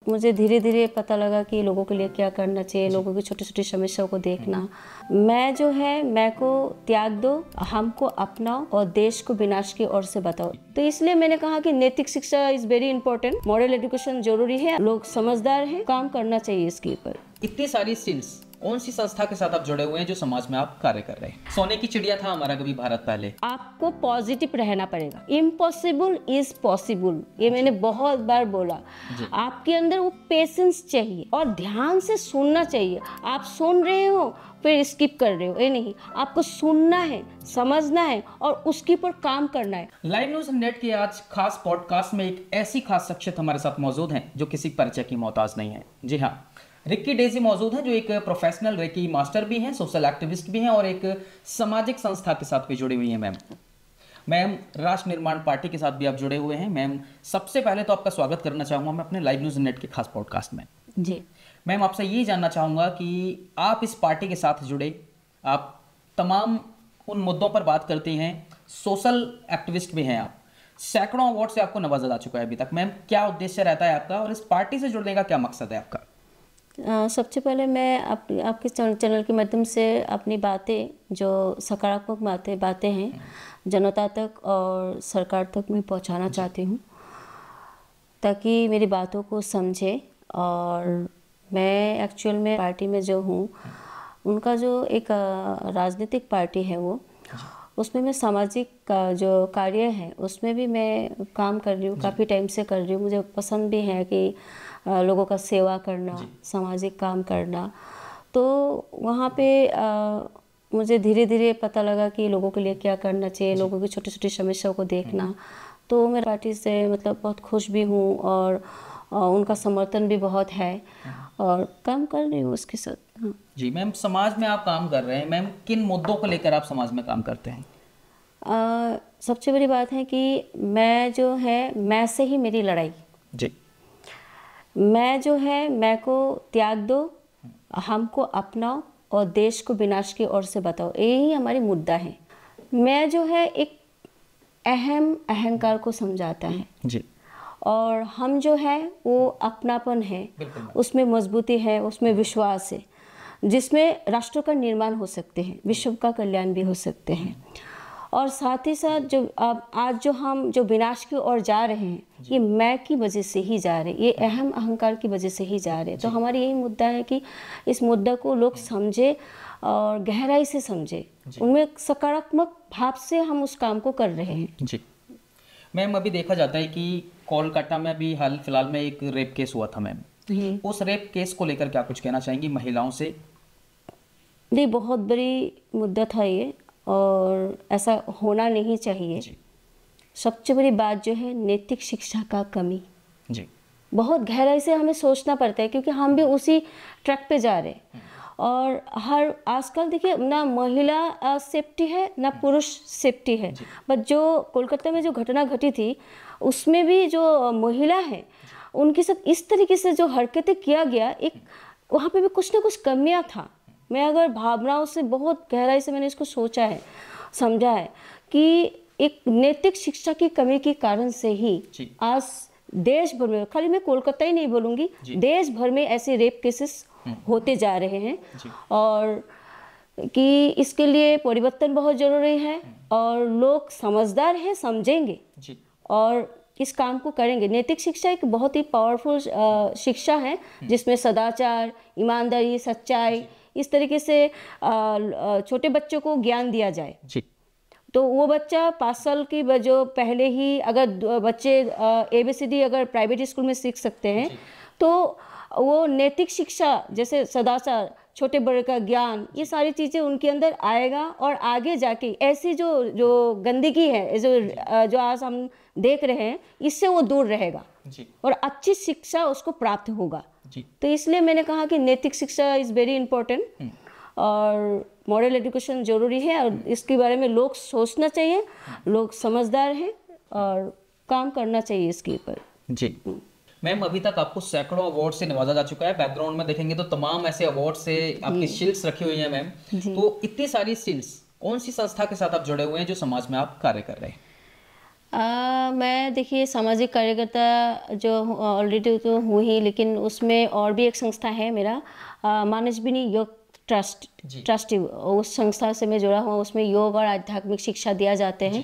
मुझे धीरे धीरे पता लगा कि लोगों के लिए क्या करना चाहिए, लोगों की छोटी छोटी समस्याओं को देखना। मैं जो है, मैं को त्याग दो, हमको अपनाओ और देश को विनाश की ओर से बताओ। तो इसलिए मैंने कहा कि नैतिक शिक्षा is very important, moral education जरूरी है, लोग समझदार हैं, काम करना चाहिए इसके ऊपर। इतनी सारी स्किल्स, कौन सी संस्था के साथ आप जुड़े हुए हैं जो समाज में आप कार्य कर रहे हैं? सोने की चिड़िया था हमारा कभी भारत पहले। आपको पॉजिटिव रहना पड़ेगा, इम्पॉसिबल इज पॉसिबल, ये मैंने बहुत बार बोला। आपके अंदर वो पेशेंस चाहिए और ध्यान से सुनना चाहिए। आप सुन रहे हो फिर स्किप कर रहे हो, ये नहीं, आपको सुनना है, समझना है और उसके ऊपर काम करना है। लाइव न्यूज नेट के आज खास पॉडकास्ट में एक ऐसी खास शख्सियत हमारे साथ मौजूद हैं जो किसी परिचय की मोहताज नहीं है। जी हाँ, रिक्की डेजी मौजूद हैं जो एक प्रोफेशनल रेकी मास्टर भी हैं, सोशल एक्टिविस्ट भी हैं और एक सामाजिक संस्था के साथ भी जुड़ी हुई हैं। मैम राष्ट्र निर्माण पार्टी के साथ भी आप जुड़े हुए हैं। मैम, सबसे पहले तो आपका स्वागत करना चाहूँगा मैं अपने लाइव न्यूज नेट के खास पॉडकास्ट में। जी मैम, आपसे ये जानना चाहूँगा कि आप इस पार्टी के साथ जुड़े, आप तमाम उन मुद्दों पर बात करते हैं, सोशल एक्टिविस्ट भी हैं, आप सैकड़ों अवार्ड से आपको नवाजा जा चुका है अभी तक। मैम, क्या उद्देश्य रहता है आपका और इस पार्टी से जुड़ने का क्या मकसद है आपका? सबसे पहले मैं आपके चैनल के माध्यम से अपनी बातें, जो सकारात्मक बातें हैं, जनता तक और सरकार तक मैं पहुंचाना चाहती हूं, ताकि मेरी बातों को समझे। और मैं एक्चुअल में पार्टी में जो हूं, उनका जो एक राजनीतिक पार्टी है वो, उसमें मैं सामाजिक का जो कार्य है उसमें भी मैं काम कर रही हूँ, काफ़ी टाइम से कर रही हूँ। मुझे पसंद भी है कि लोगों का सेवा करना, सामाजिक काम करना। तो वहाँ पे मुझे धीरे धीरे पता लगा कि लोगों के लिए क्या करना चाहिए, लोगों की छोटी छोटी समस्याओं को देखना। तो मैं पार्टी से मतलब बहुत खुश भी हूँ और उनका समर्थन भी बहुत है और काम कर रही हूँ उसके साथ। हाँ जी मैम, समाज में आप काम कर रहे हैं, मैम किन मुद्दों को लेकर आप समाज में काम करते हैं? सबसे बड़ी बात है कि मैं जो है, मैं से ही मेरी लड़ाई। जी, मैं जो है, मैं को त्याग दो, हमको अपनाओ और देश को विनाश की ओर से बताओ, यही हमारी मुद्दा है। मैं जो है एक अहंकार को समझाता है जी, और हम जो है वो अपनापन है, उसमें मजबूती है, उसमें विश्वास है, जिसमें राष्ट्र का निर्माण हो सकते हैं, विश्व का कल्याण भी हो सकते हैं। और साथ ही साथ जो आज जो हम जो विनाश की ओर जा रहे हैं, ये मैं की वजह से ही जा रहे हैं, ये अहंकार की वजह से ही जा रहे हैं। तो हमारी यही मुद्दा है कि इस मुद्दा को लोग समझे और गहराई से समझे, उनमें सकारात्मक भाव से हम उस काम को कर रहे हैं। जी मैम, अभी देखा जाता है कि कोलकाता में अभी हाल फिलहाल में एक रेप केस हुआ था मैम, उस रेप केस को लेकर क्या कुछ कहना चाहेंगी महिलाओं से? नहीं, बहुत बड़ी मुद्दा था ये और ऐसा होना नहीं चाहिए। सबसे बड़ी बात जो है नैतिक शिक्षा का कमी। जी, बहुत गहराई से हमें सोचना पड़ता है, क्योंकि हम भी उसी ट्रैक पे जा रहे हैं। और हर आजकल देखिए, ना महिला सेफ्टी है ना पुरुष सेफ्टी है। बट जो कोलकाता में जो घटना घटी थी, उसमें भी जो महिला है उनके साथ इस तरीके से जो हरकतें किया गया, एक वहाँ पे भी कुछ ना कुछ कमियां था। मैं अगर भावनाओं से बहुत गहराई से मैंने इसको सोचा है, समझा है कि एक नैतिक शिक्षा की कमी के कारण से ही आज देश भर में, खाली मैं कोलकाता ही नहीं बोलूँगी, देश भर में ऐसे रेप केसेस होते जा रहे हैं। और कि इसके लिए परिवर्तन बहुत ज़रूरी है और लोग समझदार हैं, समझेंगे और इस काम को करेंगे। नैतिक शिक्षा एक बहुत ही पावरफुल शिक्षा है, जिसमें सदाचार, ईमानदारी, सच्चाई, इस तरीके से छोटे बच्चों को ज्ञान दिया जाए। तो वो बच्चा 5 साल की जो पहले ही अगर बच्चे ABCD अगर प्राइवेट स्कूल में सीख सकते हैं, तो वो नैतिक शिक्षा जैसे सदाचार, छोटे बड़े का ज्ञान, ये सारी चीज़ें उनके अंदर आएगा और आगे जाके ऐसी जो गंदगी है, जो आज हम देख रहे हैं, इससे वो दूर रहेगा और अच्छी शिक्षा उसको प्राप्त होगा। तो इसलिए मैंने कहा कि नैतिक शिक्षा इज़ वेरी इंपॉर्टेंट और मॉरल एजुकेशन जरूरी है और इसके बारे में लोग सोचना चाहिए, लोग समझदार हैं और काम करना चाहिए इसके ऊपर। जी मैम, अभी तक आपको सैकड़ों अवार्ड से नवाजा जा चुका है। बैकग्राउंड में देखेंगे तो तमाम ऐसे अवार्ड से आपकी शील्ड्स रखी हुई हैं मैम। तो इतनी सारी शील्ड्स, कौन सी संस्था के साथ आप जुड़े हुए हैं जो समाज में आप कार्य कर रहे हैं? मैं देखिए सामाजिक कार्यकर्ता जो ऑलरेडी तो हूँ ही, लेकिन उसमें और भी एक संस्था है मेरा, मानसबिनी योग ट्रस्ट। उस संस्था से मैं जुड़ा हुआ, उसमें योग और आध्यात्मिक शिक्षा दिया जाते हैं,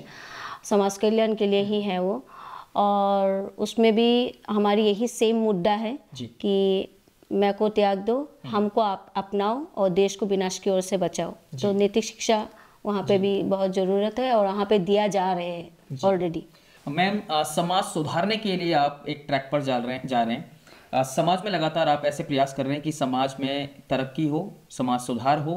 समाज कल्याण के लिए ही है वो। और उसमें भी हमारी यही सेम मुद्दा है कि मैं को त्याग दो, हमको आप अपनाओ और देश को विनाश की ओर से बचाओ। तो नैतिक शिक्षा वहाँ पे भी बहुत ज़रूरत है और वहाँ पे दिया जा रहे हैं ऑलरेडी। मैम, समाज सुधारने के लिए आप एक ट्रैक पर जा रहे हैं। समाज में लगातार आप ऐसे प्रयास कर रहे हैं कि समाज में तरक्की हो, समाज सुधार हो,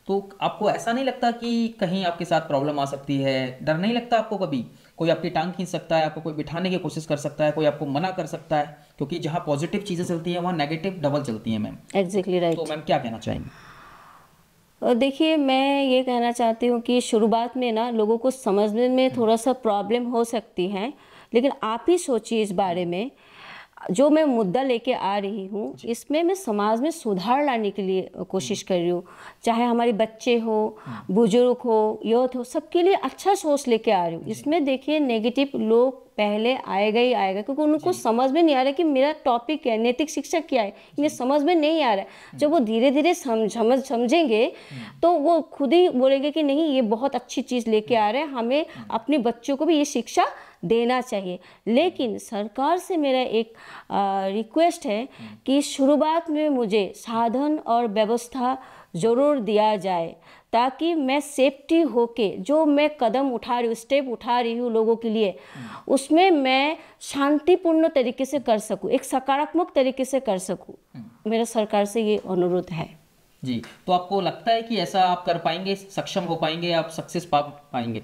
तो आपको ऐसा नहीं लगता कि कहीं आपके साथ प्रॉब्लम आ सकती है? डर नहीं लगता आपको? कभी कोई आपकी टांग खींच सकता है, आपको कोई बिठाने की कोशिश कर सकता है, कोई आपको मना कर सकता है? क्योंकि जहाँ पॉजिटिव चीज़ें चलती हैं वहाँ नेगेटिव डबल चलती हैं मैम। Exactly right. तो मैम क्या कहना चाहेंगे? देखिए, मैं ये कहना चाहती हूँ कि शुरुआत में ना लोगों को समझने में थोड़ा सा प्रॉब्लम हो सकती है, लेकिन आप ही सोचिए इस बारे में। जो मैं मुद्दा लेके आ रही हूँ, इसमें मैं समाज में सुधार लाने के लिए कोशिश कर रही हूँ। चाहे हमारे बच्चे हो, बुजुर्ग हो, यूथ हो, सबके लिए अच्छा सोच लेके आ रही हूँ। इसमें देखिए नेगेटिव लोग पहले आएगा ही आएगा, क्योंकि उनको समझ में नहीं आ रहा कि मेरा टॉपिक क्या है, नैतिक शिक्षा क्या है, इन्हें समझ में नहीं आ रहा है। जब वो धीरे धीरे समझेंगे तो वो खुद ही बोलेंगे कि नहीं, ये बहुत अच्छी चीज़ लेके आ रहे हैं, हमें अपने बच्चों को भी ये शिक्षा देना चाहिए। लेकिन सरकार से मेरा एक रिक्वेस्ट है कि शुरुआत में मुझे साधन और व्यवस्था ज़रूर दिया जाए, ताकि मैं सेफ्टी होके जो मैं कदम उठा रही हूँ, स्टेप उठा रही हूँ लोगों के लिए, उसमें मैं शांतिपूर्ण तरीके से कर सकूँ, एक सकारात्मक तरीके से कर सकूँ। मेरा सरकार से ये अनुरोध है। जी, तो आपको लगता है कि ऐसा आप कर पाएंगे, सक्षम हो पाएंगे, आप सक्सेस पा पाएंगे?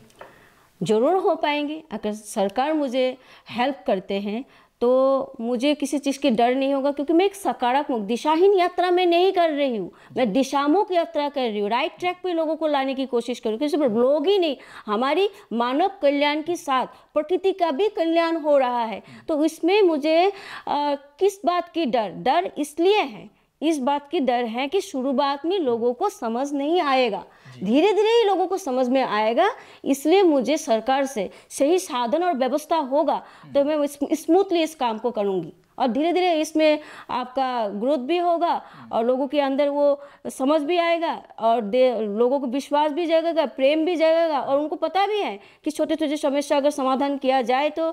ज़रूर हो पाएंगे। अगर सरकार मुझे हेल्प करते हैं तो मुझे किसी चीज़ की डर नहीं होगा, क्योंकि मैं एक सकारात्मक दिशाहीन यात्रा में नहीं कर रही हूँ, मैं दिशामुख यात्रा कर रही हूँ। राइट ट्रैक पे लोगों को लाने की कोशिश कर रही हूँ। सिर्फ लोग ही नहीं, हमारी मानव कल्याण के साथ प्रकृति का भी कल्याण हो रहा है। तो इसमें मुझे किस बात की डर इसलिए है, इस बात की डर है कि शुरुआत में लोगों को समझ नहीं आएगा, धीरे धीरे ही लोगों को समझ में आएगा। इसलिए मुझे सरकार से सही साधन और व्यवस्था होगा तो मैं स्मूथली इस काम को करूँगी, और धीरे धीरे इसमें आपका ग्रोथ भी होगा और लोगों के अंदर वो समझ भी आएगा और लोगों को विश्वास भी जगेगा, प्रेम भी जगेगा, और उनको पता भी है कि छोटे छोटे समस्या अगर समाधान किया जाए तो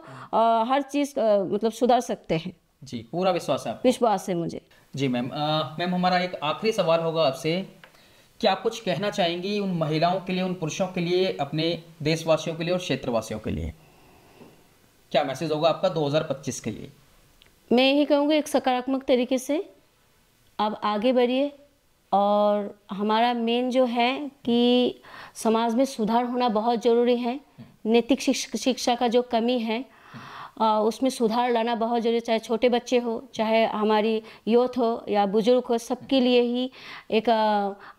हर चीज़ मतलब सुधार सकते हैं। जी, पूरा विश्वास है आपको? विश्वास है मुझे। जी मैम, हमारा एक आखिरी सवाल होगा आपसे, क्या आप कुछ कहना चाहेंगी उन महिलाओं के लिए, उन पुरुषों के लिए, अपने देशवासियों के लिए और क्षेत्रवासियों के लिए? क्या मैसेज होगा आपका 2025 के लिए? मैं यही कहूँगी, एक सकारात्मक तरीके से आप आगे बढ़िए, और हमारा मेन जो है कि समाज में सुधार होना बहुत ज़रूरी है। नैतिक शिक्षा का जो कमी है उसमें सुधार लाना बहुत ज़रूरी है। चाहे छोटे बच्चे हो, चाहे हमारी यूथ हो या बुजुर्ग हो, सबके लिए ही एक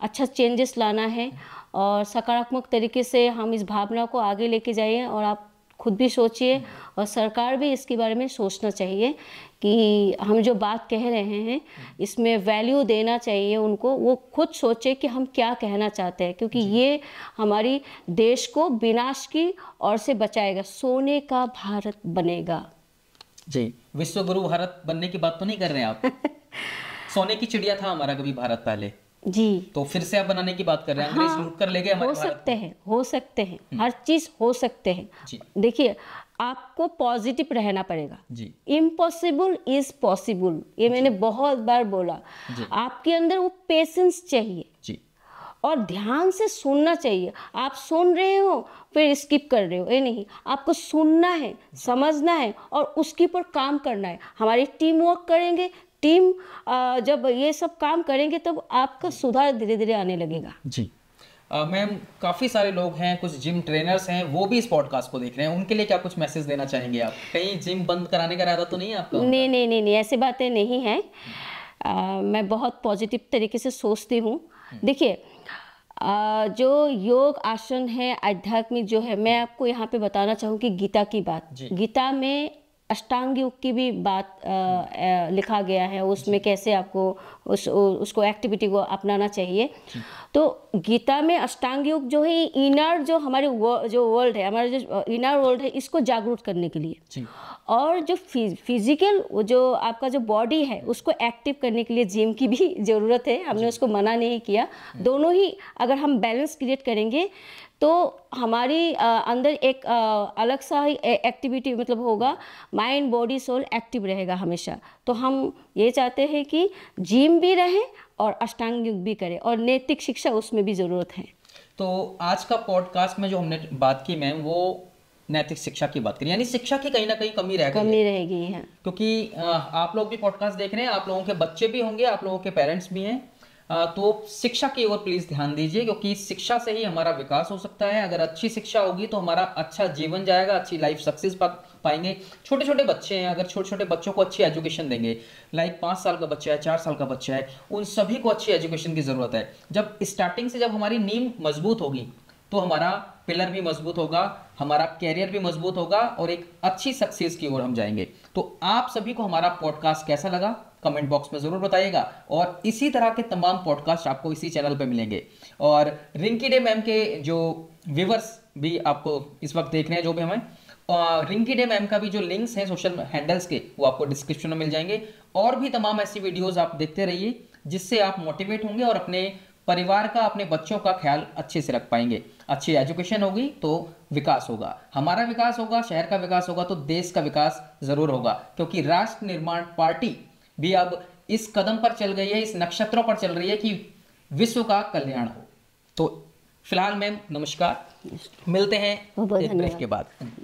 अच्छा चेंजेस लाना है, और सकारात्मक तरीके से हम इस भावना को आगे लेके जाइए। और आप खुद भी सोचिए और सरकार भी इसके बारे में सोचना चाहिए कि हम जो बात कह रहे हैं इसमें वैल्यू देना चाहिए उनको। वो खुद सोचे कि हम क्या कहना चाहते हैं, क्योंकि ये हमारी देश को विनाश की ओर से बचाएगा। सोने का भारत बनेगा। जी, विश्व गुरु भारत बनने की बात तो नहीं कर रहे हैं आप? सोने की चिड़िया था हमारा कभी भारत पहले जी, तो फिर से आप बनाने की बात कर रहे हैं? अंग्रेज लूट कर ले गए हमारे भारत को। हो सकते हैं, हर चीज हो सकते हैं। देखिए, आपको पॉजिटिव रहना पड़ेगा। इम्पॉसिबल इज पॉसिबल, ये मैंने बहुत बार बोला। आपके अंदर वो पेशेंस चाहिए और ध्यान से सुनना चाहिए। आप सुन रहे हो फिर स्किप कर रहे हो, ये नहीं, आपको सुनना है, समझना है और उसके ऊपर काम करना है। हमारी टीम वर्क करेंगे, टीम जब ये सब काम करेंगे तब आपका सुधार धीरे धीरे आने लगेगा। जी मैम, काफ़ी सारे लोग हैं, कुछ जिम ट्रेनर्स हैं, वो भी इस पॉडकास्ट को देख रहे हैं, उनके लिए क्या कुछ मैसेज देना चाहेंगे आप? कहीं जिम बंद कराने का इरादा तो नहीं है आपका? नहीं, ऐसी बातें नहीं हैं। मैं बहुत पॉजिटिव तरीके से सोचती हूँ। देखिए, जो योग आसन है, आध्यात्मिक जो है, मैं आपको यहाँ पे बताना चाहूँगी गीता की बात। गीता में अष्टांग योग की भी बात लिखा गया है, उसमें कैसे आपको उसको एक्टिविटी को अपनाना चाहिए। तो गीता में अष्टांग योग जो है इनर जो हमारे जो वर्ल्ड है, हमारा जो इनर वर्ल्ड है, इसको जागरूक करने के लिए, और जो फिजिकल जो आपका जो बॉडी है उसको एक्टिव करने के लिए जिम की भी ज़रूरत है। हमने उसको मना नहीं किया। दोनों ही अगर हम बैलेंस क्रिएट करेंगे तो हमारी अंदर एक अलग सा ही एक्टिविटी मतलब होगा, माइंड बॉडी सोल एक्टिव रहेगा हमेशा। तो हम ये चाहते हैं कि जिम भी रहे और अष्टांग योग भी करें, और नैतिक शिक्षा उसमें भी ज़रूरत है। तो आज का पॉडकास्ट में जो हमने बात की मैम, वो नैतिक शिक्षा की बात करी, यानी शिक्षा की कहीं ना कहीं कमी रहेगी है। क्योंकि आप लोग भी पॉडकास्ट देख रहे हैं, आप लोगों के बच्चे भी होंगे, आप लोगों के पेरेंट्स भी हैं, तो शिक्षा की ओर प्लीज ध्यान दीजिए, क्योंकि शिक्षा से ही हमारा विकास हो सकता है। अगर अच्छी शिक्षा होगी तो हमारा अच्छा जीवन जाएगा, अच्छी लाइफ सक्सेस पाएंगे। छोटे छोटे बच्चे हैं, अगर छोटे छोटे बच्चों को अच्छी एजुकेशन देंगे, लाइक 5 साल का बच्चा है, 4 साल का बच्चा है, उन सभी को अच्छी एजुकेशन की जरूरत है। जब स्टार्टिंग से जब हमारी नींव मजबूत होगी तो हमारा पिलर भी मजबूत होगा, हमारा कैरियर भी मजबूत होगा और एक अच्छी सक्सेस की ओर हम जाएंगे। तो आप सभी को हमारा पॉडकास्ट कैसा लगा कमेंट बॉक्स में जरूर बताइएगा, और इसी तरह के तमाम पॉडकास्ट आपको इसी चैनल पे मिलेंगे। और रिंकी डे मैम के जो व्यूअर्स भी आपको इस वक्त देख रहे हैं, जो भी हमें रिंकी डे मैम का भी जो लिंक्स हैं सोशल हैंडल्स के, वो आपको डिस्क्रिप्शन में मिल जाएंगे। और भी तमाम ऐसी वीडियोस आप देखते रहिए, जिससे आप मोटिवेट होंगे और अपने परिवार का, अपने बच्चों का ख्याल अच्छे से रख पाएंगे। अच्छी एजुकेशन होगी तो विकास होगा, हमारा विकास होगा, शहर का विकास होगा, तो देश का विकास जरूर होगा। क्योंकि राष्ट्र निर्माण पार्टी भी अब इस कदम पर चल गई है, इस नक्षत्रों पर चल रही है कि विश्व का कल्याण हो। तो फिलहाल मैम नमस्कार, मिलते हैं एक ब्रेक के बाद।